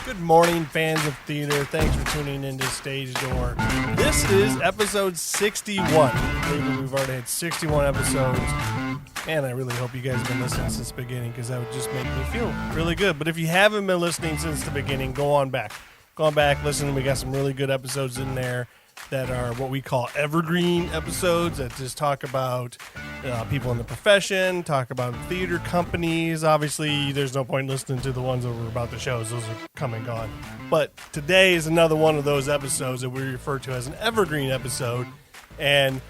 Good morning, fans of theater. Thanks for tuning into Stage Door. This is episode 61. I believe we've already had 61 episodes. Man, I really hope you guys have been listening since the beginning because that would just make me feel really good. But if you haven't been listening since the beginning, go on back. Go on back, listen. We got some really good episodes in there that are what we call evergreen episodes that just talk about people in the profession, talk about theater companies. Obviously, there's no point listening to the ones that were about the shows. Those are come and gone. But today is another one of those episodes that we refer to as an evergreen episode. And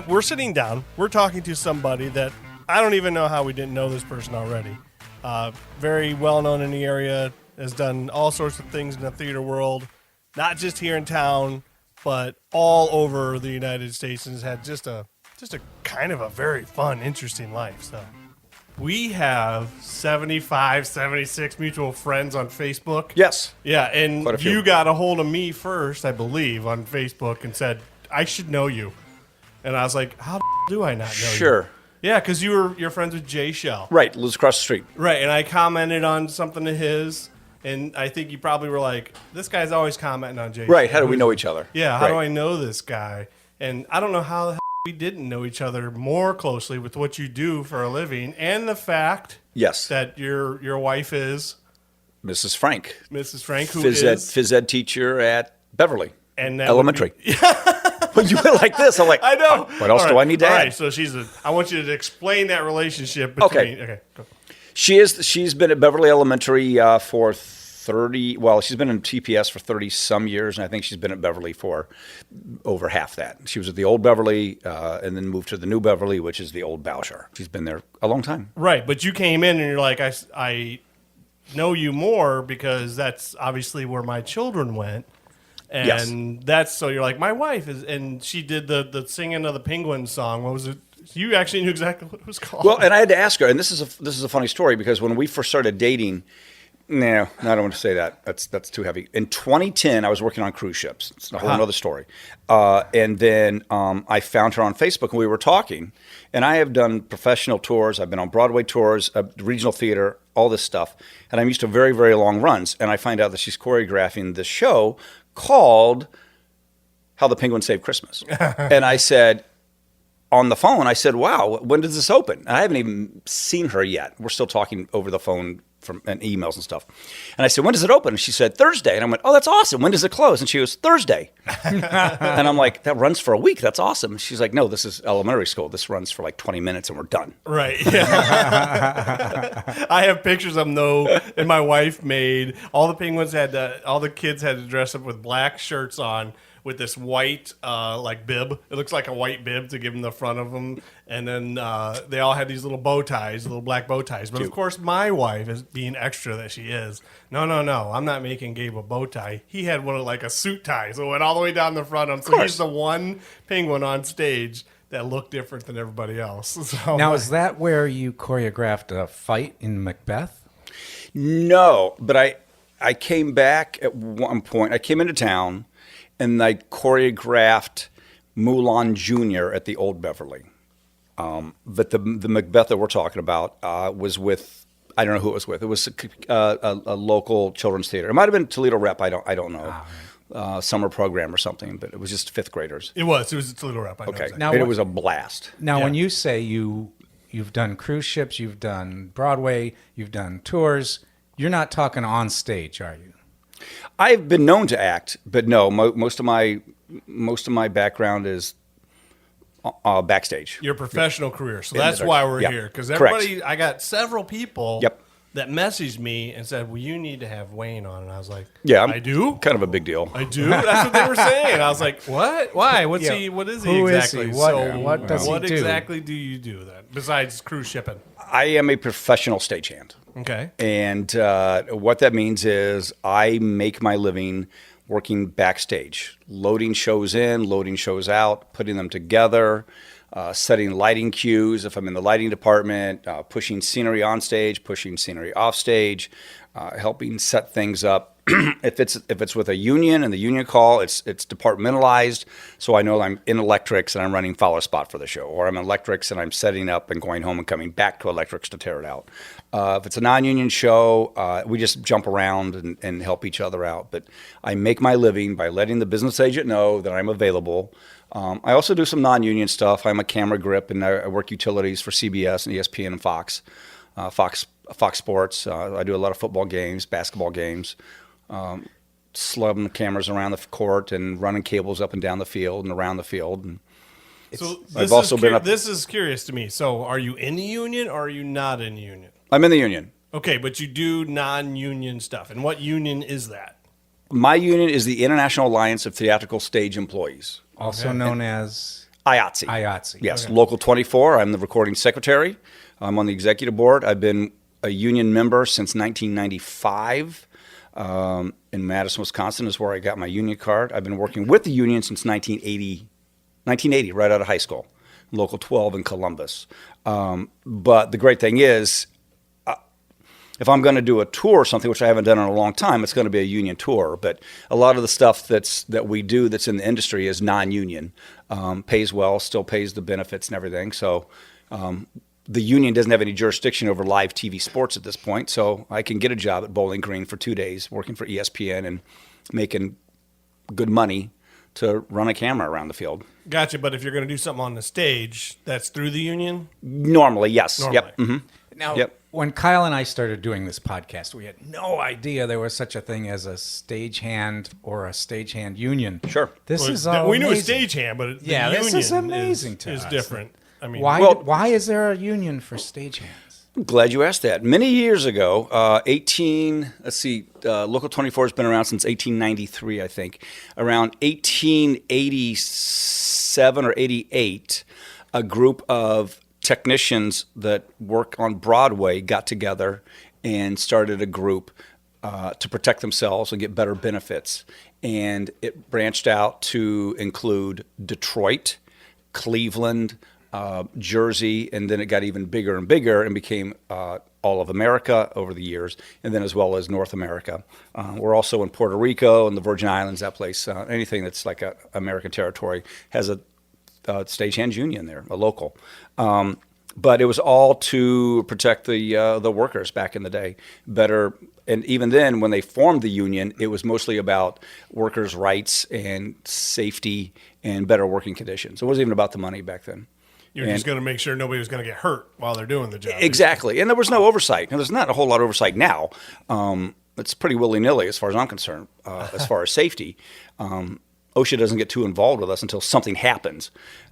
we're sitting down. We're talking to somebody that I don't even know how we didn't know this person already. Very well known in the area, has done all sorts of things in the theater world, not just here in town, but all over the United States, and has had just a kind of a very fun, interesting life. So we have 75, 76 mutual friends on Facebook. Yes. Yeah, and you got a hold of me first, I believe, on Facebook and said, I should know you. And I was like, how do I not know you? Sure. Yeah, because you're friends with Jay Shell. Right, lives across the street. Right, and I commented on something of his, and I think you probably were like, this guy's always commenting on Jay Shell. Right, how do we know each other? Yeah, how do I know this guy? And I don't know how the hell we didn't know each other more closely with what you do for a living, and the fact that your wife is Mrs. Frank. Mrs. Frank, who phys ed teacher at Beverly and Elementary. Well, you went like this. I'm like, I know. What else do I need to add? All right, so I want you to explain that relationship between. Okay, go. She's been at Beverly Elementary for 30. Well, she's been in TPS for 30 some years, and I think she's been at Beverly for over half that. She was at the old Beverly, and then moved to the new Beverly, which is the old Bowsher. She's been there a long time. Right, but you came in and you're like, I know you more because that's obviously where my children went. And that's so you're like, my wife is, and she did the singing of the penguin song. What was it? You actually knew exactly what it was called. Well, and I had to ask her, and this is a funny story because when we first started dating, no, I don't want to say that. That's too heavy. In 2010, I was working on cruise ships. It's a whole other story. And then I found her on Facebook, and we were talking. And I have done professional tours. I've been on Broadway tours, regional theater, all this stuff. And I'm used to very, very long runs. And I find out that she's choreographing this show called How the Penguin Saved Christmas. And I said, on the phone, I said, wow, when does this open? And I haven't even seen her yet. We're still talking over the phone and emails and stuff. And I said, when does it open? And she said, Thursday. And I went, oh, that's awesome. When does it close? And she goes, Thursday. And I'm like, that runs for a week. That's awesome. And she's like, no, this is elementary school. This runs for like 20 minutes and we're done. Right. Yeah. I have pictures of them, though, and my wife made. All the kids had to dress up with black shirts on with this white bib. It looks like a white bib to give them the front of them. And then they all had these little bow ties, little black bow ties. But, of course, my wife, is being extra that she is, no, I'm not making Gabe a bow tie. He had one like a suit tie, so it went all the way down the front of him. So he's the one penguin on stage that looked different than everybody else. So, now, is that where you choreographed a fight in Macbeth? No, but I came back at one point. I came into town, and I choreographed Mulan Jr. at the Old Beverly. But the Macbeth that we're talking about was with, I don't know who it was with. It was a local children's theater. It might have been Toledo Rep. I don't know. Summer program or something, but it was just fifth graders. It was a Toledo Rep. I know exactly. Now, it was a blast. Now, when you say you've done cruise ships, you've done Broadway, you've done tours, you're not talking on stage, are you? I've been known to act, but no. Most of my background is backstage. Your professional career, so that's why we're here. Because I got several people that messaged me and said, "Well, you need to have Wayne on," and I was like, "Yeah, I do." Kind of a big deal. I do. That's what they were saying. I was like, "What? Why? What is he exactly? What does he do? What exactly do you do then besides cruise shipping?" I am a professional stagehand. Okay. And what that means is I make my living working backstage, loading shows in, loading shows out, putting them together, setting lighting cues if I'm in the lighting department, pushing scenery on stage, pushing scenery off stage, helping set things up if it's with a union and the union call, it's departmentalized. So I know I'm in electrics and I'm running follow spot for the show, or I'm in electrics and I'm setting up and going home and coming back to electrics to tear it out. If it's a non-union show, we just jump around and help each other out. But I make my living by letting the business agent know that I'm available. I also do some non-union stuff. I'm a camera grip, and I work utilities for CBS and ESPN and Fox Sports. I do a lot of football games, basketball games, slugging cameras around the court and running cables up and down the field and around the field. And So I've also been up. this is curious to me. So are you in the union or are you not in the union? I'm in the union. Okay, but you do non-union stuff. And what union is that? My union is the International Alliance of Theatrical Stage Employees, Also known as IATSE. IATSE. Yes, Okay. Local 24. I'm the recording secretary. I'm on the executive board. I've been a union member since 1995. In Madison, Wisconsin is where I got my union card. I've been working with the union since 1980, right out of high school, Local 12 in Columbus. But the great thing is, if I'm going to do a tour or something, which I haven't done in a long time, it's going to be a union tour. But a lot of the stuff that we do that's in the industry is non-union, pays well, still pays the benefits and everything. So the union doesn't have any jurisdiction over live TV sports at this point. So I can get a job at Bowling Green for 2 days, working for ESPN and making good money to run a camera around the field. Gotcha, but if you're going to do something on the stage, that's through the union? Normally, yes. Normally. Yep. Mm-hmm. Now, Yep. when Kyle and I started doing this podcast, we had no idea there was such a thing as a stagehand or a stagehand union. Sure. This Well, is all we knew a amazing. stagehand, but the Yeah, this union is amazing to is us. different. I mean, Why is there a union for stagehands? I'm glad you asked that. Many years ago, Local 24 has been around since 1893, I think. Around 1887 or 88, a group of technicians that work on Broadway got together and started a group to protect themselves and get better benefits. And it branched out to include Detroit, Cleveland, Jersey, and then it got even bigger and bigger and became all of America over the years, and then as well as North America. We're also in Puerto Rico and the Virgin Islands, that place. Anything that's like a American territory has a stagehand union there, a local. But it was all to protect the workers back in the day better. And even then, when they formed the union, it was mostly about workers' rights and safety and better working conditions. It wasn't even about the money back then. you're just going to make sure nobody was going to get hurt while they're doing the job. Exactly. And there was no oversight. Now, there's not a whole lot of oversight now. It's pretty willy-nilly as far as I'm concerned, as far as safety. OSHA doesn't get too involved with us until something happens.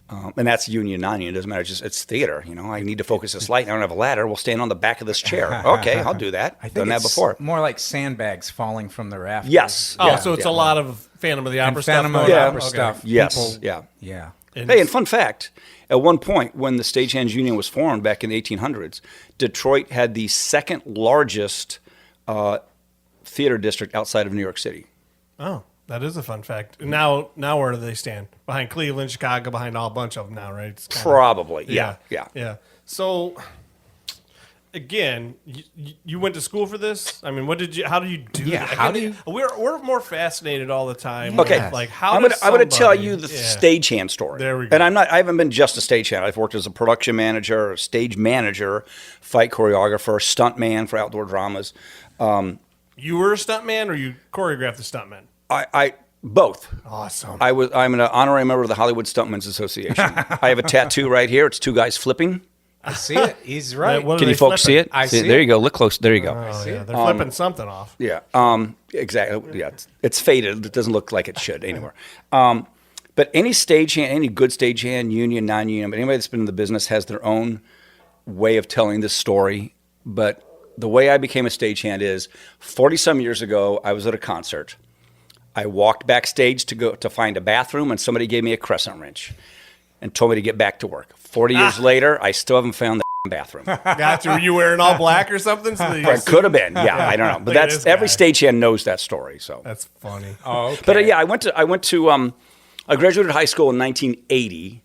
And that's union, non-union. It doesn't matter. It's theater. You know, I need to focus this light. I don't have a ladder. We'll stand on the back of this chair. Okay, I'll do that. I think Done that it's before. more like sandbags falling from the rafters. Yes. Oh, Yeah. so it's Yeah. a lot of Phantom of the Opera And stuff. Phantom of going the on? Opera Okay. stuff. Yes. People- Yeah. Yeah. Hey, and fun fact, at one point when the Stagehands Union was formed back in the 1800s, Detroit had the second largest theater district outside of New York City. Oh, that is a fun fact. Now where do they stand? Behind Cleveland, Chicago, behind all a bunch of them now, right? It's kinda- Probably. Yeah. So, again, you went to school for this? I mean, how do you do Yeah, that? how do you- We're more fascinated all the time. Okay. with, like, how I'm does gonna tell somebody- you the Yeah. stagehand story. There we go. And I haven't been just a stagehand. I've worked as a production manager, a stage manager, fight choreographer, stunt man for outdoor dramas. You were a stuntman, or you choreographed the stuntman? I both. Awesome. I'm an honorary member of the Hollywood Stuntmen's Association. I have a tattoo right here. It's two guys flipping. I see it. He's right. What are Can they you folks see flipping? it? I see There it. you go. Look close. There you go. Oh, yeah, they're flipping something off. Yeah. Exactly. Yeah. It's faded. It doesn't look like it should anymore. But any stagehand, any good stagehand, union, non-union, but anybody that's been in the business has their own way of telling this story. But the way I became a stagehand is 40-some years ago, I was at a concert. I walked backstage to go to find a bathroom, and somebody gave me a crescent wrench and told me to get back to work. 40 years later, I still haven't found the bathroom. Gotcha. Were you wearing all black or something? So that you It could have been. Yeah, I don't know. But Look at that's this every guy. stagehand knows that story. So That's funny. Oh, okay. But yeah, I graduated high school in 1980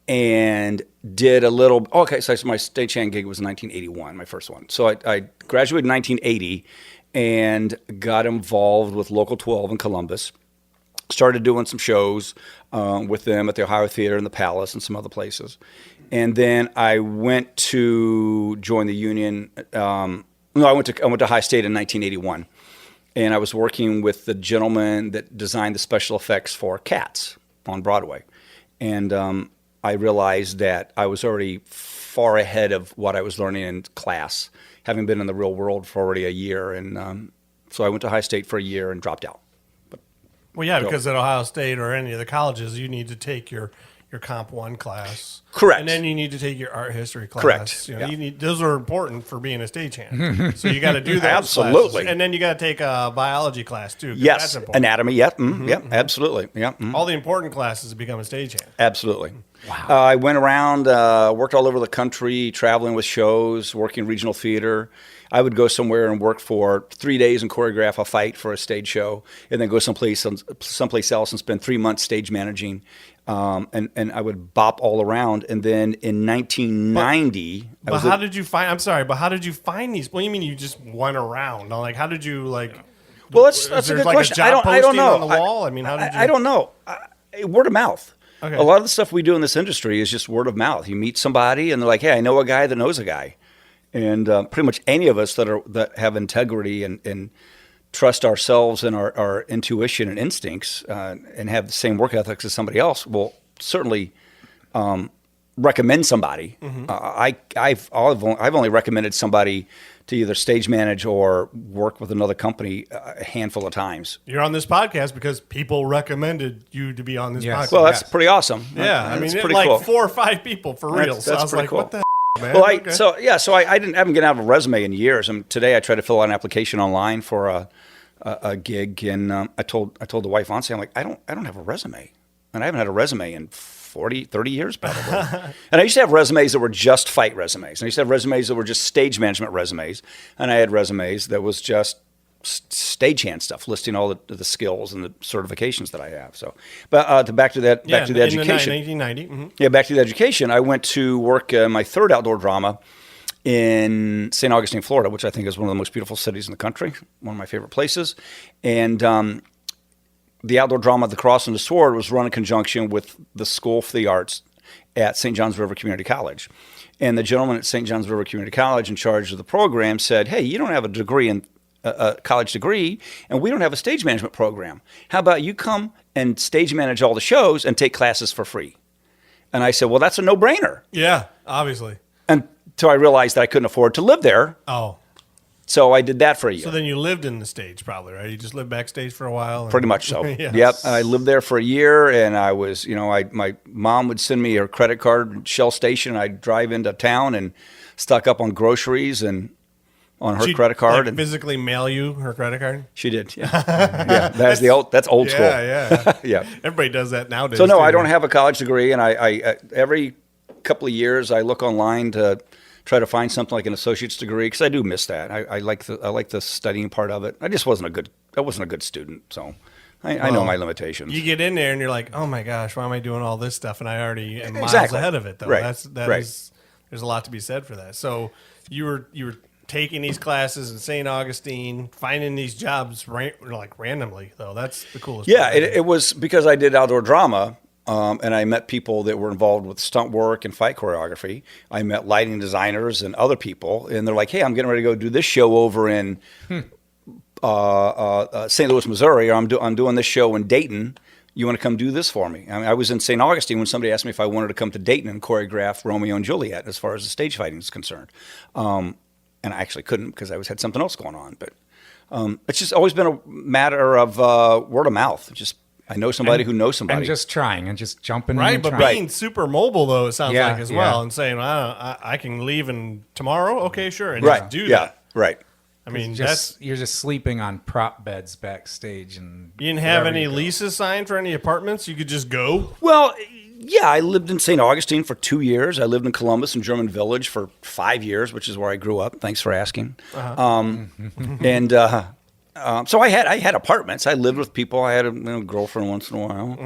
and did a little. So my stagehand gig was in 1981, my first one. So I graduated in 1980 and got involved with Local 12 in Columbus. Started doing some shows with them at the Ohio Theater and the Palace and some other places. And then I went to join the union. I went to High State in 1981. And I was working with the gentleman that designed the special effects for Cats on Broadway. And I realized that I was already far ahead of what I was learning in class, having been in the real world for already a year. And so I went to High State for a year and dropped out. Well, yeah, because at Ohio State or any of the colleges, you need to take your Comp 1 class. Correct. And then you need to take your art history class. Correct. You know, Yeah. those are important for being a stagehand. So you got to do those Absolutely. classes. And then you got to take a biology class, too. 'Cause Yes, that's important. anatomy, yep, yep, absolutely. Yep, All the important classes to become a stagehand. absolutely. Wow. I went around, worked all over the country, traveling with shows, working regional theater. I would go somewhere and work for 3 days and choreograph a fight for a stage show, and then go someplace else and spend 3 months stage managing. And I would bop all around. And then in 1990, But how did you find? I'm sorry, but how did you find these? What do you mean you just went around? Like, how did you like? well, that's is a there good like question. A job I don't posting know. on the wall? I mean, how did you? I don't know. Word of mouth. Okay. A lot of the stuff we do in this industry is just word of mouth. You meet somebody and they're like, "Hey, I know a guy that knows a guy," and pretty much any of us that have integrity and trust ourselves and our intuition and instincts and have the same work ethics as somebody else will certainly recommend somebody. I've only recommended somebody to either stage manage or work with another company a handful of times. You're on this podcast because people recommended you to be on this Yes. podcast. Well, that's pretty awesome. yeah. I That's mean, pretty like cool. 4 or 5 people for real. That's So I was pretty like, cool. what the man? Well, Okay. so I haven't gotten out of a resume in years. Today I tried to fill out an application online for a gig, and I told the wife honestly, I'm like, I don't have a resume, and I haven't had a resume in 40, 30 years probably. And I used to have resumes that were just fight resumes. And I used to have resumes that were just stage management resumes, and I had resumes that was just stagehand stuff, listing all the skills and the certifications that I have. So, but back to the education. 1990. Mm-hmm. Yeah, back to the education. I went to work my third outdoor drama in St. Augustine, Florida, which I think is one of the most beautiful cities in the country, one of my favorite places. And the outdoor drama, The Cross and the Sword, was run in conjunction with the School for the Arts at St. John's River Community College. And the gentleman at St. John's River Community College in charge of the program said, "Hey, you don't have a degree in a college degree, and we don't have a stage management program. How about you come and stage manage all the shows and take classes for free?" And I said, "Well, that's a no-brainer." Yeah, obviously. Until I realized that I couldn't afford to live there. Oh. So I did that for a year. So then you lived in the stage probably, right? You just lived backstage for a while? Pretty much so. Yes. Yep. I lived there for a year, and I was, my mom would send me her credit card at Shell Station. I'd drive into town and stock up on groceries and on her She'd, credit card. like, And physically mail you her credit card? she did. Yeah. Yeah. That's old school. Yeah. Yeah. Everybody does that nowadays. So no, too. I don't have a college degree, and I every couple of years I look online to try to find something like an associate's degree because I do miss that. I like the studying part of it. I wasn't a good student, so I know my limitations. You get in there and you're like, oh my gosh, why am I doing all this stuff? And I already am miles Exactly. ahead of it, though. Right. That is, there's a lot to be said for that. So you were taking these classes in St. Augustine, finding these jobs like randomly, though. That's the coolest. Yeah, part. it was because I did outdoor drama, and I met people that were involved with stunt work and fight choreography. I met lighting designers and other people, and they're like, "Hey, I'm getting ready to go do this show over in St. Louis, Missouri, or I'm doing this show in Dayton. You want to come do this for me?" I mean, I was in St. Augustine when somebody asked me if I wanted to come to Dayton and choreograph Romeo and Juliet as far as the stage fighting is concerned. And I actually couldn't because I had something else going on. But it's just always been a matter of word of mouth. Just I know somebody who knows somebody. And just trying and just jumping in Right, and but trying. being super mobile, though, it sounds Yeah, like as well, yeah. and saying, I can leave and tomorrow? Okay, sure. And right. just do Yeah. that. Right. I mean, You're just sleeping on prop beds backstage, and you didn't have wherever any you go. leases signed for any apartments? You could just go? Well, yeah, I lived in St. Augustine for 2 years. I lived in Columbus and German Village for 5 years, which is where I grew up. Thanks for asking. And So I had apartments. I lived with people. I had a girlfriend once in a while.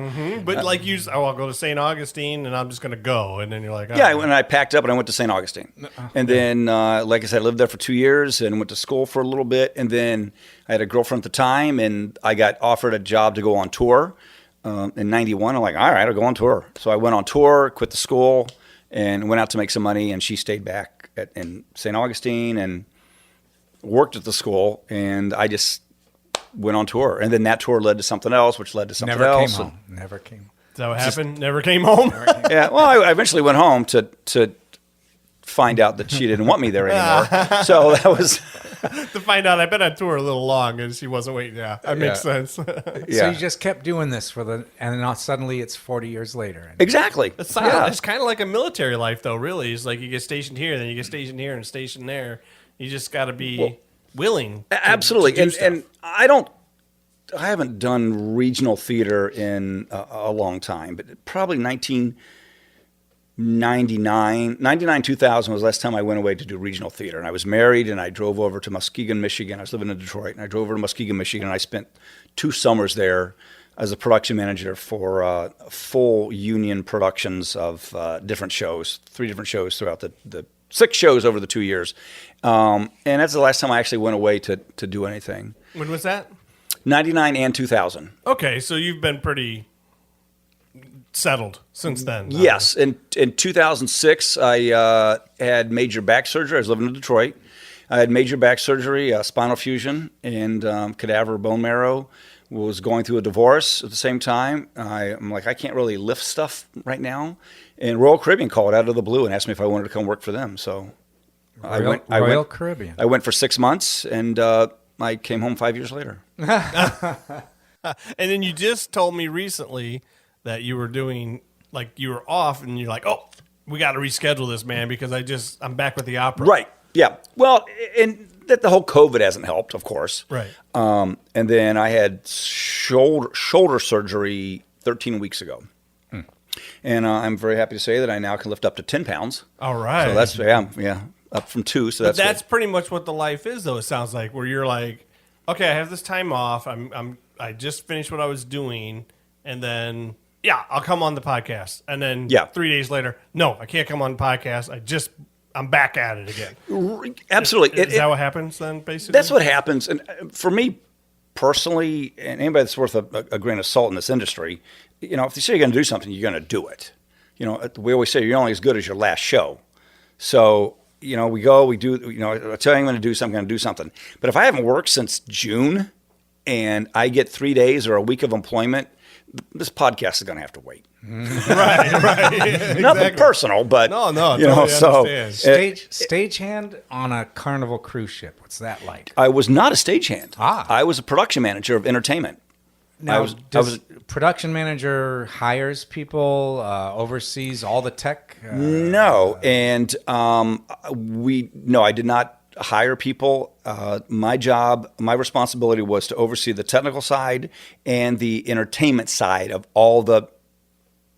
But like I'll go to St. Augustine and I'm just going to go. And then you're like, oh. Yeah, and I packed up and I went to St. Augustine. And then, like I said, I lived there for 2 years and went to school for a little bit. And then I had a girlfriend at the time, and I got offered a job to go on tour in 91. I'm like, all right, I'll go on tour. So I went on tour, quit the school, and went out to make some money. And she stayed back in St. Augustine and worked at the school. And I just went on tour. And then that tour led to something else, which led to something else. Never came. Is that what happened? Never came home? Yeah, well, I eventually went home to find out that she didn't want me there anymore. So that was to find out I've been on tour a little long and she wasn't waiting. Yeah, that makes sense. Yeah. So you just kept doing this and then suddenly it's 40 years later. Exactly. It's kind of like a military life, though. Really, it's like you get stationed here, then you get stationed here, and stationed there. You just got to be willing. Absolutely, to do stuff. and I haven't done regional theater in a long time, but probably 1999, 2000 was the last time I went away to do regional theater. And I was married, and I drove over to Muskegon, Michigan. I was living in Detroit, and I drove over to Muskegon, Michigan, and I spent 2 summers there as a production manager for full union productions of different shows, 3 different shows throughout the 6 shows over the 2 years. And that's the last time I actually went away to do anything. When was that? 99 and 2000. Okay, so you've been pretty settled since then. Yes. In 2006, I had major back surgery. I was living in Detroit. I had major back surgery, spinal fusion, and cadaver bone marrow. Was going through a divorce at the same time. I'm like, I can't really lift stuff right now. And Royal Caribbean called out of the blue and asked me if I wanted to come work for them. So Royal Caribbean. I went for 6 months, and I came home 5 years later. And then you just told me recently that you were doing, like, you were off, and you're like, oh, we got to reschedule this, man, because I'm back with the opera. Right. Yeah. Well, and that the whole COVID hasn't helped, of course. Right. And then I had shoulder surgery 13 weeks ago. And I'm very happy to say that I now can lift up to 10 pounds. All right. So that's, up from 2. So that's good. Pretty much what the life is, though, it sounds like, where you're like, okay, I have this time off. I just finished what I was doing, and then, I'll come on the podcast. And then 3 days later, no, I can't come on the podcast. I'm back at it again. Absolutely. Is that what happens then, basically? That's what happens. And for me personally, and anybody that's worth a grain of salt in this industry, if you say you're going to do something, you're going to do it. We always say you're only as good as your last show. So, we do, I tell you I'm going to do something, I'm going to do something. But if I haven't worked since June and I get 3 days or a week of employment, this podcast is going to have to wait. Right. Exactly. Nothing personal, but no, totally so Stagehand on a Carnival cruise ship. What's that like? I was not a stagehand. I was a production manager of entertainment. Now, production manager hires people, oversees all the tech? No, and I did not hire people. My responsibility was to oversee the technical side and the entertainment side of all the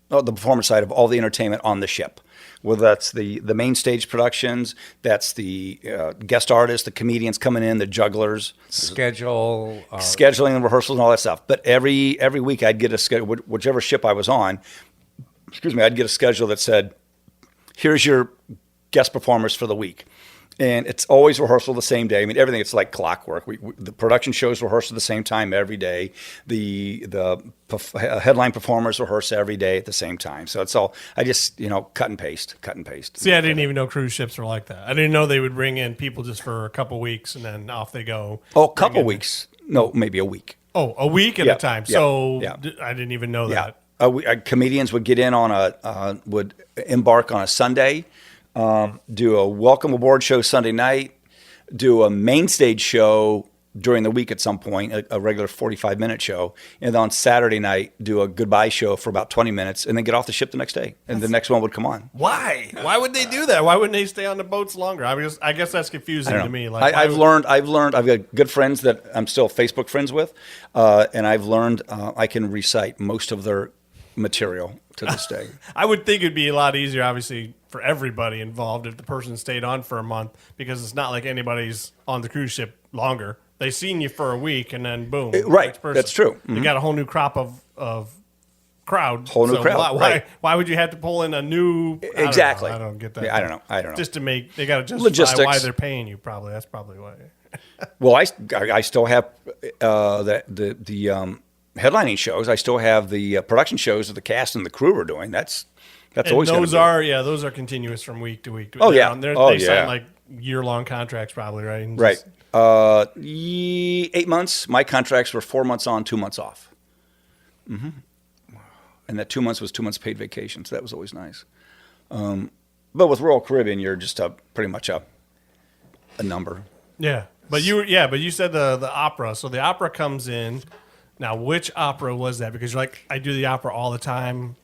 performance side of all the entertainment on the ship. Whether that's the main stage productions, that's the guest artists, the comedians coming in, the jugglers, scheduling and rehearsals and all that stuff. But every week I'd get a schedule, whichever ship I was on. I'd get a schedule that said, "Here's your guest performers for the week." And it's always rehearsal the same day. I mean, everything, it's like clockwork. The production shows rehearse at the same time every day. The headline performers rehearse every day at the same time. So it's all, I just, cut and paste. See, I didn't even know cruise ships were like that. I didn't know they would bring in people just for a couple weeks and then off they go. Oh, a couple weeks. No, maybe a week. Oh, a week at a time. So I didn't even know that. Comedians would get in would embark on a Sunday, do a welcome aboard show Sunday night, do a main stage show during the week at some point, a regular 45-minute show, and then on Saturday night do a goodbye show for about 20 minutes, and then get off the ship the next day, and the next one would come on. Why? Why would they do that? Why wouldn't they stay on the boats longer? I guess that's confusing to me. Like, I've learned. I've got good friends that I'm still Facebook friends with, and I've learned I can recite most of their material to this day. I would think it'd be a lot easier, obviously, for everybody involved if the person stayed on for a month, because it's not like anybody's on the cruise ship longer. they seen you for a week and then boom. Right. next person. That's true. You got a whole new crop of crowd. Whole new crowd, right. Why would you have to pull in a new? Exactly. I don't get that. Yeah, I don't know. Just to make, they got to justify Logistics. why they're paying you. Probably that's probably why. Well, I still have the headlining shows. I still have the production shows that the cast and the crew are doing. That's And always those gonna be. are continuous from week to week. Oh, yeah. They sign like year-long contracts probably, right? And Right. just- 8 months. My contracts were 4 months on, 2 months off. Mm-hmm. And that 2 months was 2 months paid vacation, so that was always nice. But with Royal Caribbean, you're just pretty much a number. Yeah, but you said the opera. So the opera comes in. Now, which opera was that? Because you're like, I do the opera all the time.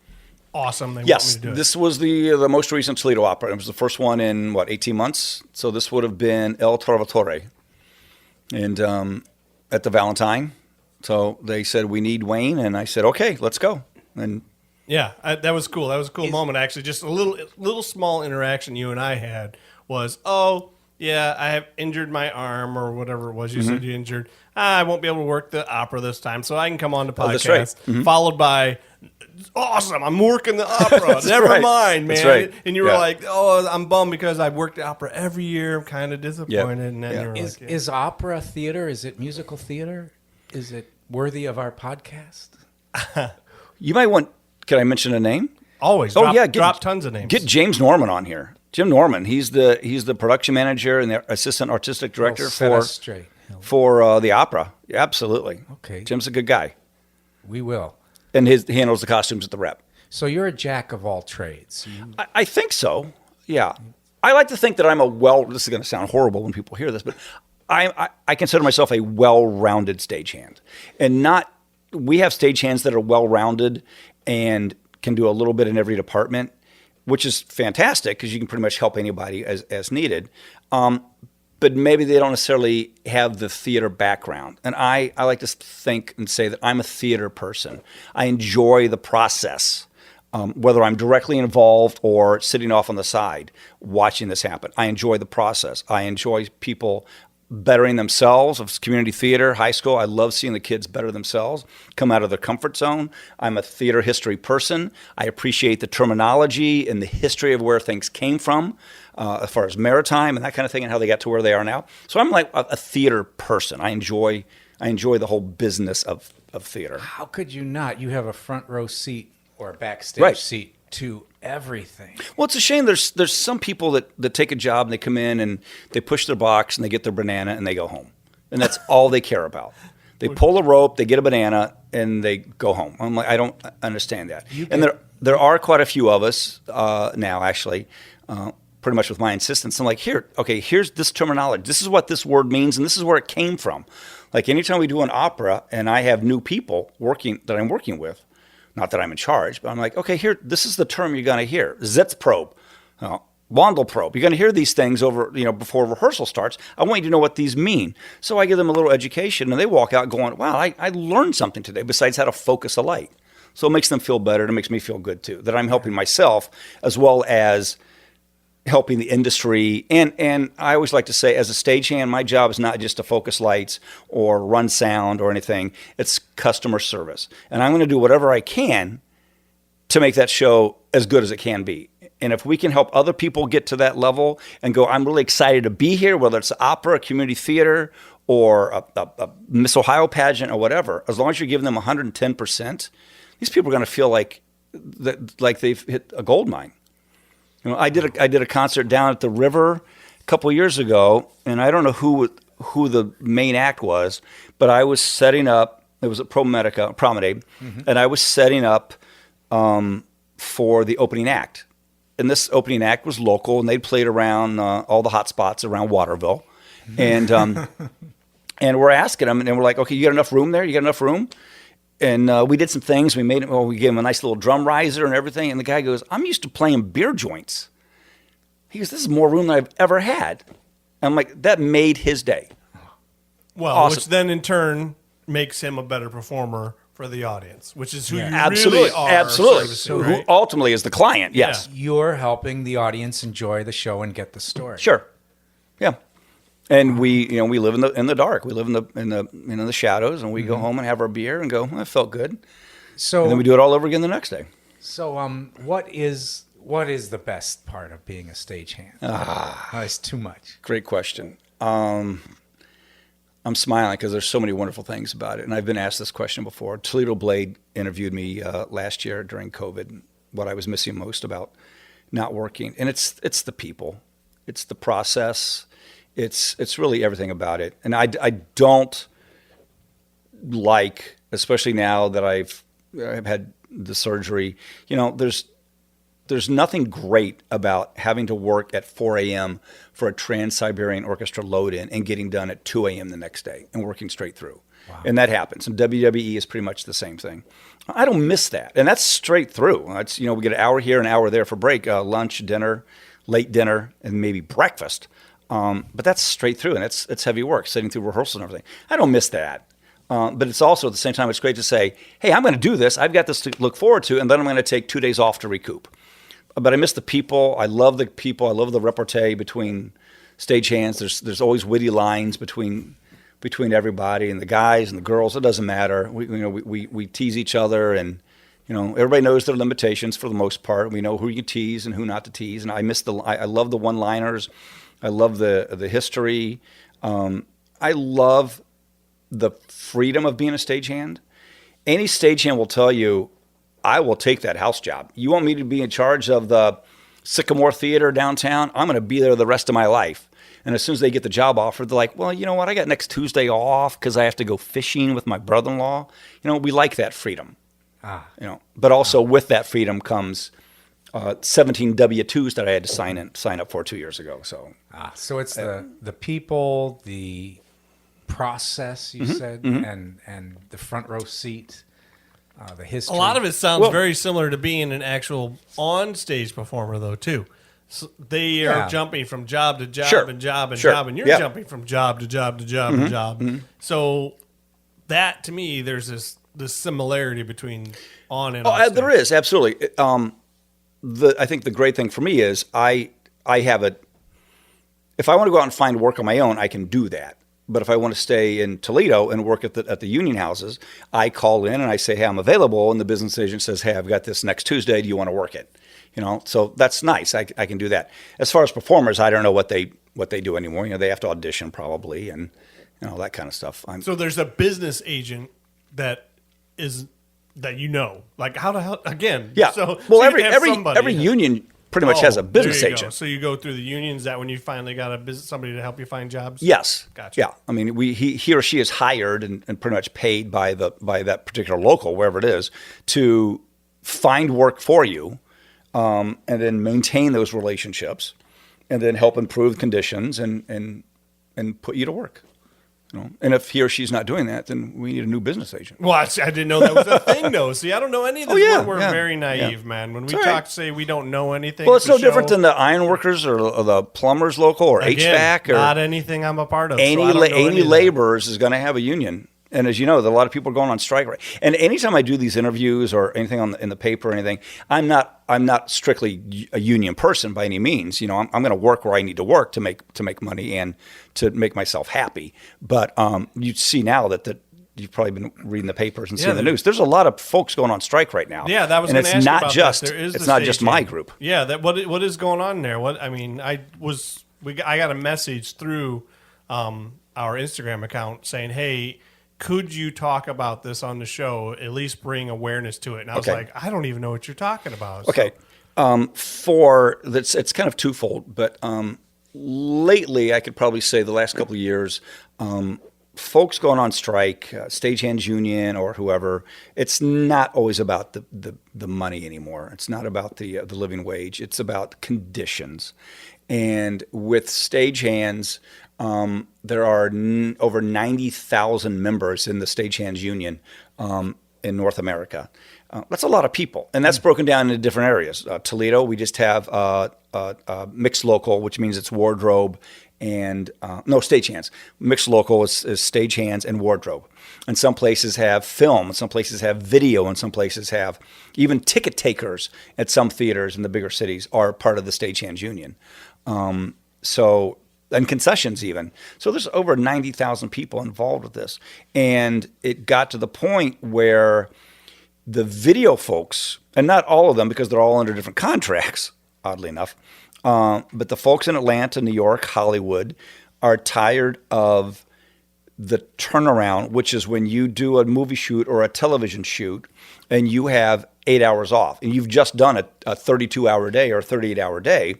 Awesome. They want me Yes, to do it. this was the most recent Toledo opera. It was the first one in 18 months. So this would have been El Trovatore, and at the Valentine. So they said we need Wayne, and I said okay, let's go. And Yeah, that was cool. That was a cool moment, actually. Just a little small interaction you and I had was, oh, yeah, I have injured my arm or whatever it was. You said you injured. I won't be able to work the opera this time, so I can come on the podcast. That's right. Followed by, awesome, I'm working the opera. Never right. mind, man. That's right. And you were Yeah. like, oh, I'm bummed because I've worked the opera every year. I'm kind of disappointed. And then Yeah. you were like, Is opera theater? Is it musical theater? Is it worthy of our podcast? you might want. Can I mention a name? always. Drop tons of names. Get James Norman on here. Jim Norman. He's the production manager and the assistant artistic director for the opera. Yeah, absolutely. Okay. Jim's a good guy, We will. and he handles the costumes at the Rep. So you're a jack of all trades. I think so. Yeah. I like to think that this is going to sound horrible when people hear this, but I consider myself a well-rounded stagehand. And we have stagehands that are well-rounded and can do a little bit in every department, which is fantastic because you can pretty much help anybody as needed. But maybe they don't necessarily have the theater background. And I like to think and say that I'm a theater person. I enjoy the process. Whether I'm directly involved or sitting off on the side watching this happen. I enjoy the process. I enjoy people bettering themselves. Of community theater, high school, I love seeing the kids better themselves, come out of their comfort zone. I'm a theater history person. I appreciate the terminology and the history of where things came from, as far as maritime and that kind of thing and how they got to where they are now. So I'm like a theater person. I enjoy the whole business of theater. How could you not? You have a front row seat or a backstage seat to everything. Well, it's a shame. There's some people that take a job and they come in and they push their box and they get their banana and they go home. And that's all they care about. They pull a rope, they get a banana, and they go home. I'm like, I don't understand that. And there are quite a few of us now, actually, pretty much with my insistence. I'm like, here's this terminology. This is what this word means, and this is where it came from. Like anytime we do an opera and I have new people that I'm working with, not that I'm in charge, but I'm like, okay, this is the term you're going to hear. Sitzprobe, Wandelprobe. You're going to hear these things over, before rehearsal starts. I want you to know what these mean. So I give them a little education, and they walk out going, wow, I learned something today besides how to focus a light. So it makes them feel better, and it makes me feel good, too, that I'm helping myself as well as helping the industry. And I always like to say, as a stagehand, my job is not just to focus lights or run sound or anything. It's customer service. And I'm going to do whatever I can to make that show as good as it can be. And if we can help other people get to that level and go, I'm really excited to be here, whether it's opera, community theater, or a Miss Ohio pageant or whatever, as long as you're giving them 110%, these people are going to feel like they've hit a gold mine. I did a concert down at the river a couple of years ago, and I don't know who the main act was, but I was setting up. It was at Promenade, and I was setting up for the opening act. And this opening act was local, and they'd played around all the hot spots around Waterville, and and we're asking them, and we're like, okay, you got enough room there? You got enough room? And we did some things. We gave him a nice little drum riser and everything. And the guy goes, I'm used to playing beer joints. He goes, this is more room than I've ever had. And I'm like, that made his day. Well, Awesome. Which then in turn makes him a better performer for the audience, which is who you Absolutely. really are. Absolutely. Servicing, Who right? ultimately is the client, yes. You're helping the audience enjoy the show and get the story. Sure. Yeah. And we live in the dark. We live in the shadows, and we go home and have our beer and go, "That felt good." So And then we do it all over again the next day. So, what is the best part of being a stagehand? It's too much. Great question. I'm smiling because there's so many wonderful things about it. And I've been asked this question before. Toledo Blade interviewed me last year during COVID, what I was missing most about not working. And it's the people. It's the process. It's really everything about it. And I don't like, especially now that I've had the surgery, there's nothing great about having to work at 4 a.m. for a Trans-Siberian Orchestra load-in and getting done at 2 a.m. the next day and working straight through. Wow. And that happens. And WWE is pretty much the same thing. I don't miss that. And that's straight through. It's, we get an hour here, an hour there for break, lunch, dinner, late dinner, and maybe breakfast. But that's straight through, and it's heavy work, sitting through rehearsals and everything. I don't miss that. But it's also, at the same time, it's great to say, hey, I'm going to do this. I've got this to look forward to, and then I'm going to take 2 days off to recoup. But I miss the people. I love the people. I love the repartee between stagehands. There's always witty lines between everybody, and the guys and the girls. It doesn't matter. We tease each other, and everybody knows their limitations for the most part. We know who you tease and who not to tease. And I love the one-liners. I love the history. I love the freedom of being a stagehand. Any stagehand will tell you, I will take that house job. You want me to be in charge of the Sycamore Theater downtown? I'm going to be there the rest of my life. And as soon as they get the job offer, they're like, well, you know what? I got next Tuesday off because I have to go fishing with my brother-in-law. We like that freedom. But also with that freedom comes 17 W-2s that I had to sign up for 2 years ago. So it's the people, the process, you said, and the front row seat. The history. A lot of it sounds very similar to being an actual on-stage performer, though, too. So they are jumping from job to job and job and job, and you're jumping from job to job to job to job. So that, to me, there's this similarity between on and off stage. There is, absolutely. I think the great thing for me is I have if I want to go out and find work on my own, I can do that. But if I want to stay in Toledo and work at the union houses, I call in and I say, hey, I'm available. And the business agent says, hey, I've got this next Tuesday. Do you want to work it? So that's nice. I can do that. As far as performers, I don't know what they do anymore. They have to audition probably and that kind of stuff. So there's a business agent that like how the hell again? Yeah. So every union pretty much has a business agent. So you go through the union. Is that when you finally got somebody to help you find jobs? Yes. Gotcha. Yeah. I mean, he or she is hired and pretty much paid by that particular local, wherever it is, to find work for you, and then maintain those relationships, and then help improve conditions and put you to work. And if he or she's not doing that, then we need a new business agent. Well, I didn't know that was a thing, though. See, I don't know any of this. We're very naive, man. When we say we don't know anything. Well, it's no different than the ironworkers or the plumbers local or HVAC or not anything I'm a part of. Any laborers is going to have a union. And as you know, a lot of people are going on strike. Right? And anytime I do these interviews or anything in the paper or anything, I'm not strictly a union person by any means. I'm going to work where I need to work to make money and to make myself happy. But you see now that you've probably been reading the papers and seeing the news. There's a lot of folks going on strike right now. Yeah, that was. And it's not just it's not just my group. Yeah, what is going on there? I got a message through our Instagram account saying, hey, could you talk about this on the show? At least bring awareness to it. And I was like, I don't even know what you're talking about. Okay. It's kind of twofold, but lately I could probably say the last couple of years, folks going on strike, stagehands union or whoever, it's not always about the money anymore. It's not about the living wage. It's about conditions. And with stagehands, there are over 90,000 members in the Stagehands Union in North America. That's a lot of people, and that's broken down into different areas. Toledo, we just have mixed local, which means it's wardrobe and stagehands. Mixed local is stagehands and wardrobe. And some places have film, and some places have video, and some places have even ticket takers at some theaters in the bigger cities are part of the Stagehands Union. So and concessions even. So there's over 90,000 people involved with this. And it got to the point where the video folks, and not all of them because they're all under different contracts, oddly enough, but the folks in Atlanta, New York, Hollywood are tired of the turnaround, which is when you do a movie shoot or a television shoot and you have 8 hours off and you've just done a 32-hour day or a 38-hour day.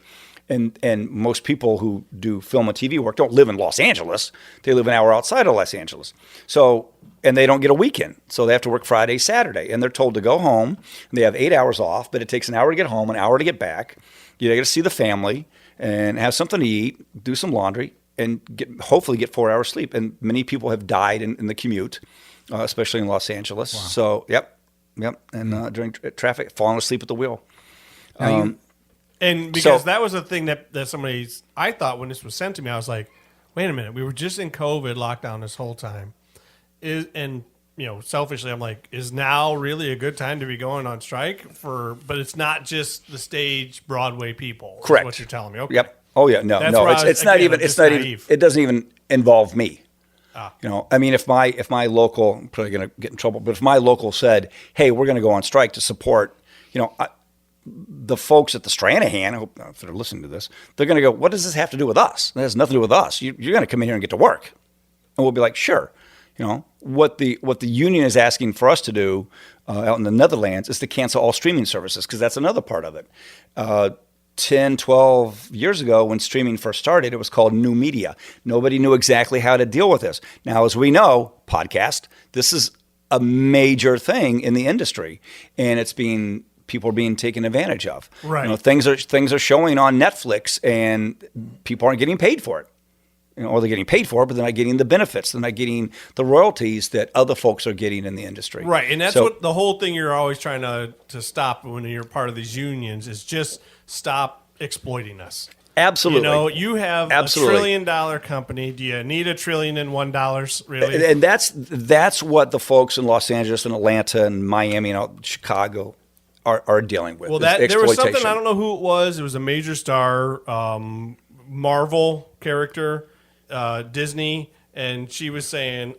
And most people who do film and TV work don't live in Los Angeles. They live an hour outside of Los Angeles. So, and they don't get a weekend. So they have to work Friday, Saturday. And they're told to go home. And they have 8 hours off, but it takes an hour to get home, an hour to get back. You got to see the family and have something to eat, do some laundry, and hopefully get 4 hours sleep. And many people have died in the commute, especially in Los Angeles. Wow. So, yep. And during traffic, falling asleep at the wheel. And because that was a thing that I thought when this was sent to me, I was like, wait a minute, we were just in COVID lockdown this whole time. Selfishly, I'm like, is now really a good time to be going on strike but it's not just the stage Broadway people. Correct. Is what you're telling me. Okay. Yep. Oh yeah. No, it's not even, it doesn't even involve me. I mean, if my local, I'm probably going to get in trouble, but if my local said, hey, we're going to go on strike to support, the folks at the Stagehand, I hope if they're listening to this, they're going to go, what does this have to do with us? That has nothing to do with us. You're going to come in here and get to work. And we'll be like, sure. What the union is asking for us to do out in the Netherlands is to cancel all streaming services, because that's another part of it. 10, 12 years ago when streaming first started, it was called new media. Nobody knew exactly how to deal with this. Now, as we know, podcast, this is a major thing in the industry, and people are being taken advantage of. Right. Things are showing on Netflix, and people aren't getting paid for it. Or they're getting paid for it, but they're not getting the benefits. They're not getting the royalties that other folks are getting in the industry. Right, and that's what the whole thing you're always trying to stop when you're part of these unions is just stop exploiting us. Absolutely. You have a $1 trillion company. Do you need $1 trillion in $1, really? And that's what the folks in Los Angeles and Atlanta and Miami and Chicago are dealing with. Well, there was something, I don't know who it was. It was a major star, Marvel character, Disney, and she was saying,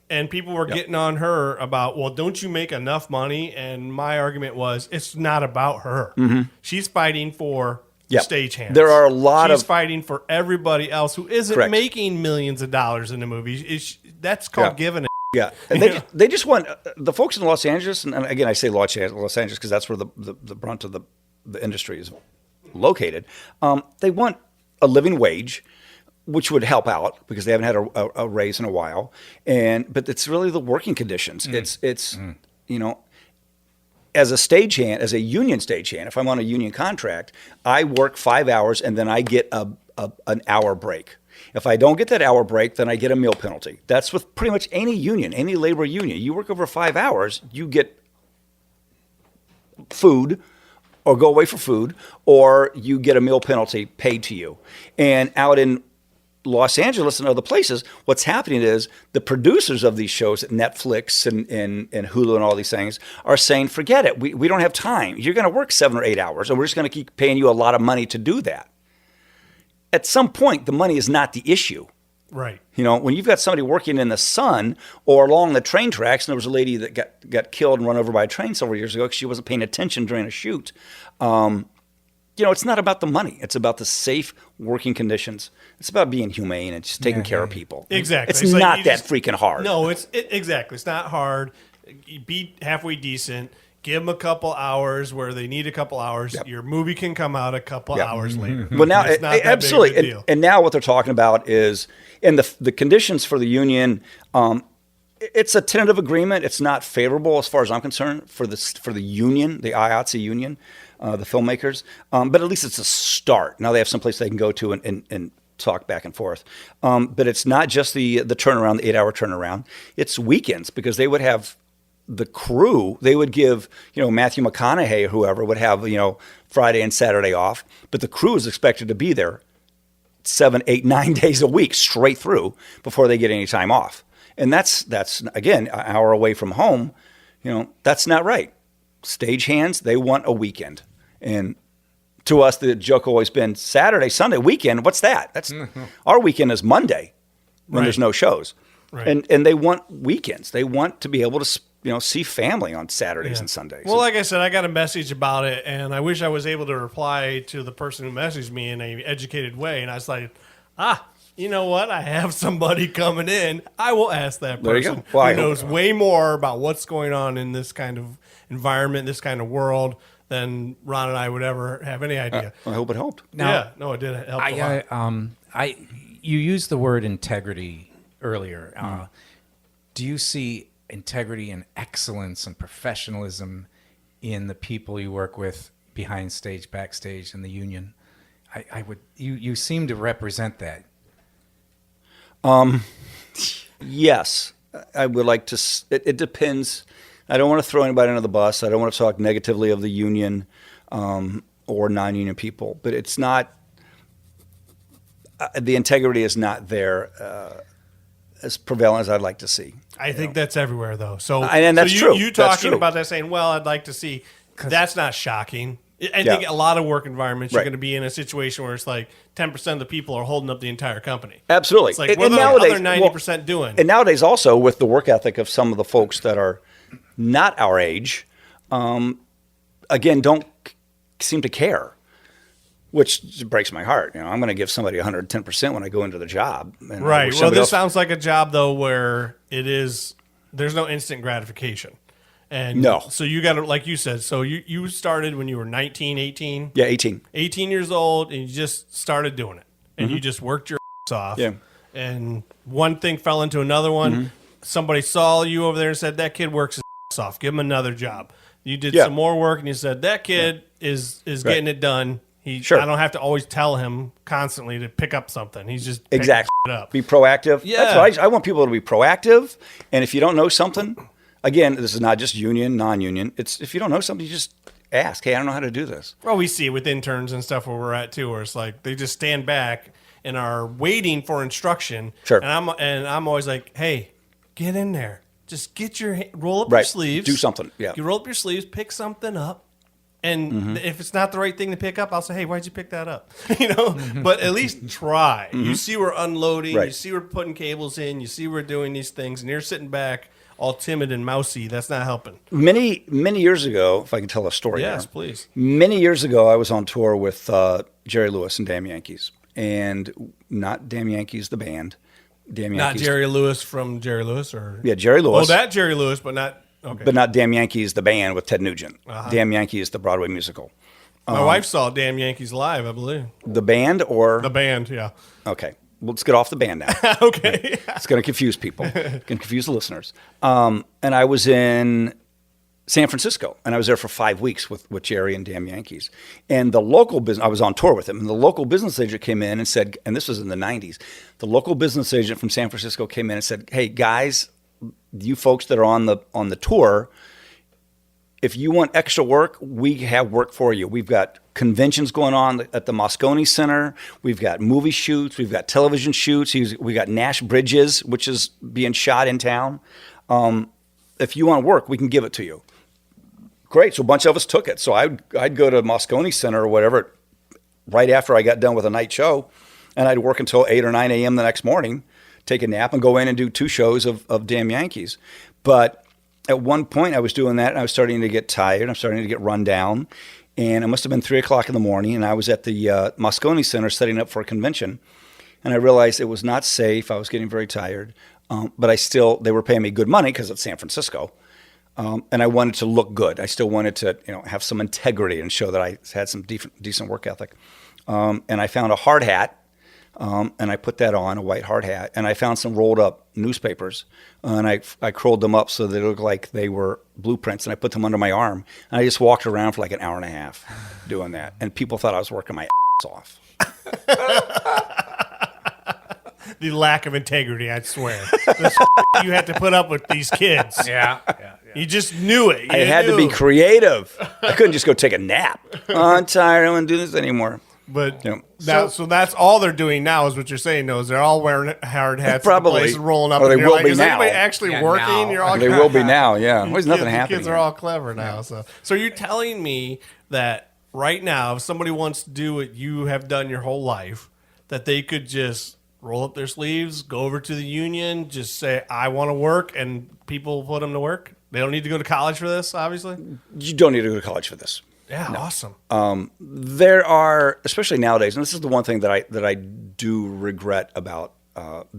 and people were getting on her about, well, don't you make enough money? And my argument was, it's not about her. Mm-hmm. She's fighting for stagehands. There are a lot She's fighting for everybody else who isn't making millions of dollars in the movies. That's called giving a Yeah, and they just want the folks in Los Angeles, and again I say Los Angeles because that's where the brunt of the industry is located. They want a living wage, which would help out because they haven't had a raise in a while, but it's really the working conditions. It's as a stagehand, as a union stagehand, if I'm on a union contract, I work 5 hours and then I get an hour break. If I don't get that hour break, then I get a meal penalty. That's with pretty much any union, any labor union. You work over 5 hours, you get food or go away for food, or you get a meal penalty paid to you. And out in Los Angeles and other places, what's happening is the producers of these shows at Netflix and Hulu and all these things are saying, forget it. We don't have time. You're going to work 7 or 8 hours, and we're just going to keep paying you a lot of money to do that. At some point, the money is not the issue. Right. When you've got somebody working in the sun or along the train tracks, and there was a lady that got killed and run over by a train several years ago because she wasn't paying attention during a shoot. It's not about the money. It's about the safe working conditions. It's about being humane and just taking care of people. Exactly. It's not that freaking hard. No, exactly. It's not hard. Be halfway decent. Give them a couple hours where they need a couple hours. Yep. Your movie can come out a couple hours later. Well, now absolutely, and now what they're talking about is in the conditions for the union. It's a tentative agreement. It's not favorable as far as I'm concerned for the union, the IATSE union, the filmmakers. But at least it's a start. Now they have some place they can go to and talk back and forth. But it's not just the turnaround, the 8-hour turnaround. It's weekends because they would have. The crew, they would give, Matthew McConaughey or whoever would have, Friday and Saturday off, but the crew is expected to be there 7, 8, 9 days a week straight through before they get any time off. And that's again, an hour away from home. That's not right. Stagehands, they want a weekend. And to us, the joke always been Saturday, Sunday, weekend. What's that? That's our weekend is Monday when there's no shows. Right. And they want weekends. They want to be able to see family on Saturdays and Sundays. Well, like I said, I got a message about it, and I wish I was able to reply to the person who messaged me in an educated way. And I was like, you know what? I have somebody coming in. I will ask that There you person go. Well, who knows way more about what's going on in this kind of environment, this kind of world, than Ron and I would ever have any idea. I hope it helped. It did help a lot. You used the word integrity earlier. Do you see integrity and excellence and professionalism in the people you work with behind stage, backstage, in the union? You seem to represent that. Yes, I would like to. It depends. I don't want to throw anybody under the bus. I don't want to talk negatively of the union or non-union people, but it's not. The integrity is not there as prevalent as I'd like to see. I think that's everywhere, though. So, and that's true. You That's talking true. about that, saying, "Well, I'd like to see." That's not shocking. I think a lot of work environments, you're going to be in a situation where it's like 10% of the people are holding up the entire company. Absolutely. It's like, what are the other 90% doing? And nowadays, also with the work ethic of some of the folks that are not our age, again, don't seem to care, which breaks my heart. I'm going to give somebody 110% when I go into the job. And Right. Well, this sounds like a job, though, where there's no instant gratification. And no. So you got to, like you said, so you started when you were 19, 18? Yeah, 18. 18 years old, and you just started doing it. And you just worked your ass off. Yeah. And one thing fell into another one. Somebody saw you over there and said, that kid works his ass off. Give him another job. You did some more work, and you said, that kid is getting it done. I don't have to always tell him constantly to pick up something. He's just picking it up. Be proactive. Yeah. That's what I want people to be proactive. And if you don't know something, again, this is not just union, non-union. It's if you don't know something, you just ask. Hey, I don't know how to do this. Well, we see it with interns and stuff where we're at too, where it's like they just stand back and are waiting for instruction. Sure. And I'm always like, hey, get in there. Just get roll up your sleeves. Do something. Yeah. You roll up your sleeves, pick something up. And if it's not the right thing to pick up, I'll say, hey, why'd you pick that up? But at least try. You see we're unloading. Right. You see we're putting cables in. You see we're doing these things. And you're sitting back all timid and mousy. That's not helping. Many years ago, if I can tell a story. Yes, here. please. Many years ago, I was on tour with Jerry Lewis and Damn Yankees. And not Damn Yankees, the band. Damn Yankees. Not Jerry Lewis from Jerry Lewis? Or Yeah, Jerry Lewis. Oh, that Jerry Lewis, but not... Okay. But not Damn Yankees, the band with Ted Nugent. Damn Yankees, the Broadway musical. My wife saw Damn Yankees live, I believe. The band or... The band, yeah. Okay. Well, let's get off the band now. Okay. It's going to confuse people. It's going to confuse the listeners. And I was in San Francisco, and I was there for 5 weeks with Jerry and Damn Yankees. And the local business... I was on tour with him, and the local business agent came in and said... And this was in the 90s. The local business agent from San Francisco came in and said, hey, guys... You folks that are on the tour, if you want extra work, we have work for you. We've got conventions going on at the Moscone Center. We've got movie shoots. We've got television shoots. We got Nash Bridges, which is being shot in town. If you want work, we can give it to you. Great. So a bunch of us took it. So I'd go to Moscone Center or whatever right after I got done with a night show, and I'd work until 8 or 9 a.m. the next morning, take a nap, and go in and do 2 shows of Damn Yankees. But at one point I was doing that, and I was starting to get tired. I'm starting to get run down. And it must have been 3 o'clock in the morning, and I was at the Moscone Center setting up for a convention. And I realized it was not safe. I was getting very tired. But they were paying me good money because it's San Francisco. And I wanted to look good. I still wanted to have some integrity and show that I had some decent work ethic. And I found a hard hat. And I put that on, a white hard hat, and I found some rolled up newspapers, and I curled them up so they looked like they were blueprints, and I put them under my arm, and I just walked around for like an hour and a half doing that, and people thought I was working my ass off. The lack of integrity, I swear. You had to put up with these kids. Yeah. You just knew it. I had to be creative. I couldn't just go take a nap. Oh, I'm tired. I don't want to do this anymore. But so that's all they're doing now is what you're saying, though, is they're all wearing hard hats probably, at the place and rolling up. Or they and will like, be is now. anybody actually working? Now. You're all They will be now, yeah. There's nothing happening. Kids are all clever now. So you're telling me that right now, if somebody wants to do what you have done your whole life, that they could just roll up their sleeves, go over to the union, just say, I want to work, and people put them to work? They don't need to go to college for this, obviously? You don't need to go to college for this. Yeah, awesome. There are, especially nowadays, and this is the one thing that I do regret about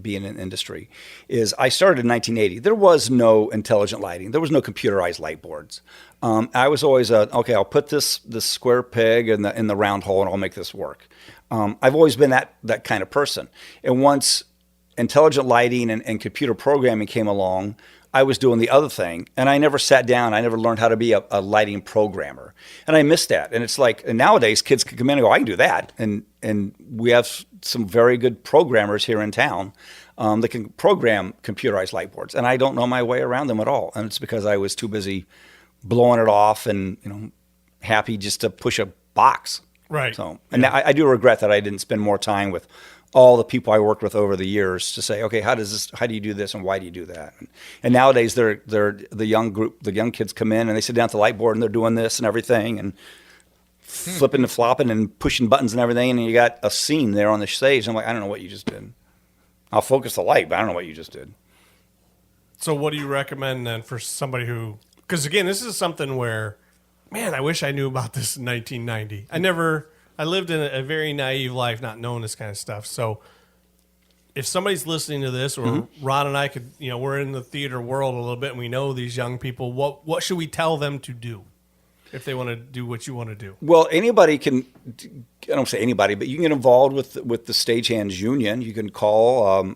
being in industry, is I started in 1980. There was no intelligent lighting. There was no computerized light boards. I was always okay, I'll put this square peg in the round hole and I'll make this work. I've always been that kind of person. And once intelligent lighting and computer programming came along, I was doing the other thing, and I never sat down. I never learned how to be a lighting programmer, and I missed that. And it's like, and nowadays kids can come in and go, I can do that, and we have some very good programmers here in town that can program computerized light boards, and I don't know my way around them at all. And it's because I was too busy blowing it off and happy just to push a box. Right. So, and I do regret that I didn't spend more time with all the people I worked with over the years to say, okay, how do you do this and why do you do that? And nowadays they're the young kids come in and they sit down at the light board and they're doing this and everything and flipping and flopping and pushing buttons and everything, and you got a scene there on the stage. I'm like, I don't know what you just did. I'll focus the light, but I don't know what you just did. So what do you recommend then for somebody who, because again, this is something where, man, I wish I knew about this in 1990. I lived in a very naive life, not knowing this kind of stuff. So if somebody's listening to this, or Ron and I could, we're in the theater world a little bit and we know these young people, what should we tell them to do if they want to do what you want to do? Well, anybody can, I don't say anybody, but you can get involved with the Stagehands Union. You can call,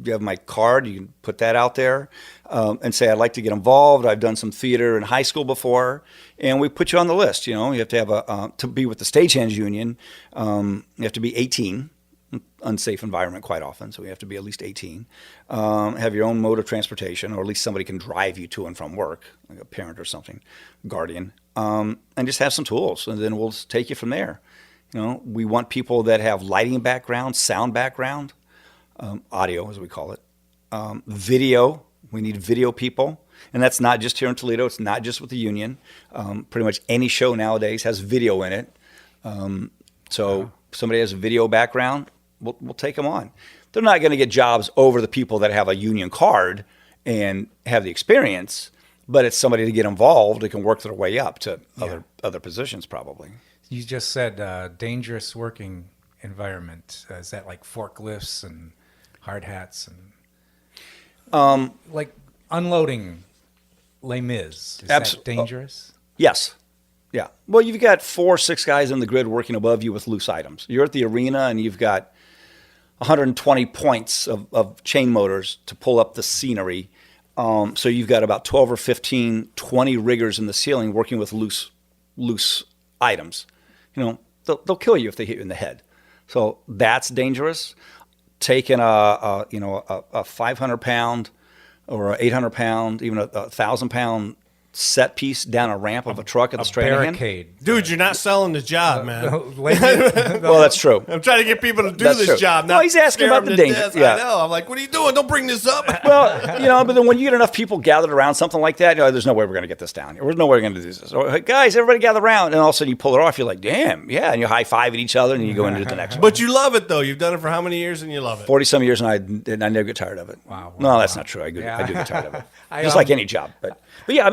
you have my card, you can put that out there and say, I'd like to get involved. I've done some theater in high school before, and we put you on the list. You have to have to be with the Stagehands Union, you have to be 18, unsafe environment quite often, so you have to be at least 18. Have your own mode of transportation, or at least somebody can drive you to and from work, like a parent or something, guardian, and just have some tools, and then we'll take you from there. We want people that have lighting background, sound background, audio, as we call it, video. We need video people, and that's not just here in Toledo. It's not just with the union. Pretty much any show nowadays has video in it. So if somebody has a video background, we'll take them on. They're not going to get jobs over the people that have a union card and have the experience, but it's somebody to get involved that can work their way up to other positions probably. You just said dangerous working environment. Is that like forklifts and hard hats and like unloading Les Mis? Is that dangerous? Yes. Yeah. Well, you've got 4 or 6 guys on the grid working above you with loose items. You're at the arena and you've got 120 points of chain motors to pull up the scenery. So you've got about 12 or 15, 20 riggers in the ceiling working with loose items. They'll kill you if they hit you in the head. So that's dangerous. Taking a 500-pound or an 800-pound, even a 1,000-pound set piece down a ramp of a truck at the Stagehand. Barricade. Dude, you're not selling the job, man. Well, that's true. I'm trying to get people to do That's this true. job. No, he's asking about the danger. Yeah. I know. I'm like, what are you doing? Don't bring this up. Well, but then when you get enough people gathered around something like that, there's no way we're going to get this down. There's no way we're going to do this. So, hey, guys, everybody gather around, and all of a sudden you pull it off. You're like, damn, yeah, and you high-five at each other, and you go into the next one. But you love it, though. You've done it for how many years, and you love it? 40-some years, and I never get tired of it. Wow. No, that's not true. I do get tired of it. Just like any job. But yeah,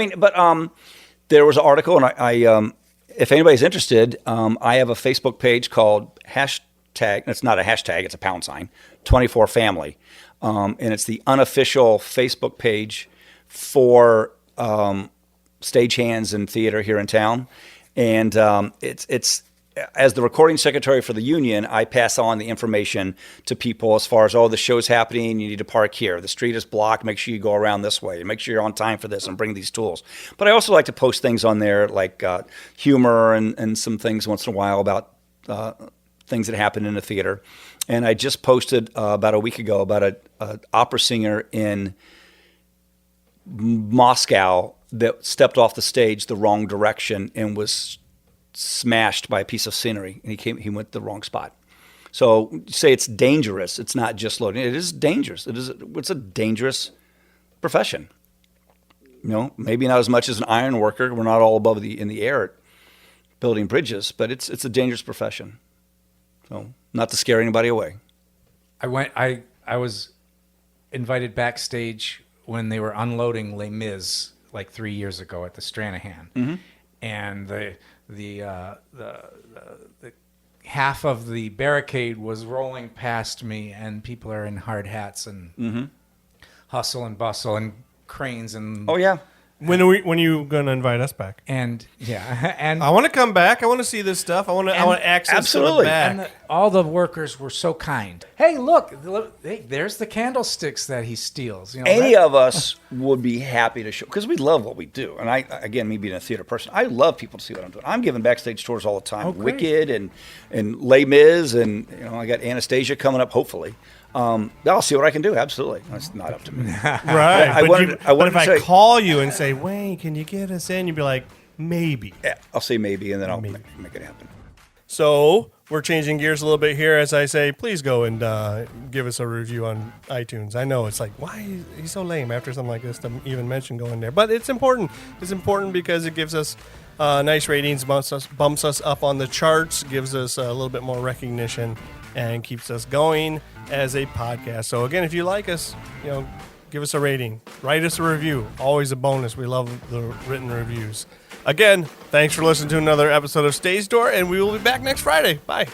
there was an article, and I if anybody's interested, I have a Facebook page called hashtag. It's not a hashtag; it's a pound sign. 24family, and it's the unofficial Facebook page for stagehands and theater here in town. And it's as the recording secretary for the union, I pass on the information to people as far as, the show's happening, you need to park here. The street is blocked, make sure you go around this way. Make sure you're on time for this and bring these tools. But I also like to post things on there like humor and some things once in a while about things that happen in the theater. And I just posted about a week ago about an opera singer in Moscow that stepped off the stage the wrong direction and was smashed by a piece of scenery, and he went the wrong spot. So say it's dangerous. It's not just loading. It is dangerous. It's a dangerous profession. Maybe not as much as an iron worker. We're not all above in the air building bridges, but it's a dangerous profession. So not to scare anybody away. I was invited backstage when they were unloading Les Mis like 3 years ago at the Stagehand, and the half of the barricade was rolling past me, and people are in hard hats and hustle and bustle and cranes and Oh yeah. When are you going to invite us back? and and I want to come back. I want to see this stuff. I want access absolutely. to it back. And all the workers were so kind. Hey, look, hey, there's the candlesticks that he steals. You know, Any of us would be happy to show, because we love what we do. And again, me being a theater person, I love people to see what I'm doing. I'm giving backstage tours all the time. Oh, great. Wicked and Les Mis, and I got Anastasia coming up, hopefully. I'll see what I can do. Absolutely. That's not up to me. Right. I wanted but if to I say- call you and say, Wayne, can you get us in? You'd be like, maybe. Yeah, I'll say maybe, and then I'll make it happen. So we're changing gears a little bit here as I say, please go and give us a review on iTunes. I know it's like, why is he so lame after something like this to even mention going there? But it's important. It's important because it gives us nice ratings, bumps us up on the charts, gives us a little bit more recognition, and keeps us going as a podcast. So again, if you like us, give us a rating, write us a review. Always a bonus. We love the written reviews. Again, thanks for listening to another episode of Stage Door, and we will be back next Friday. Bye.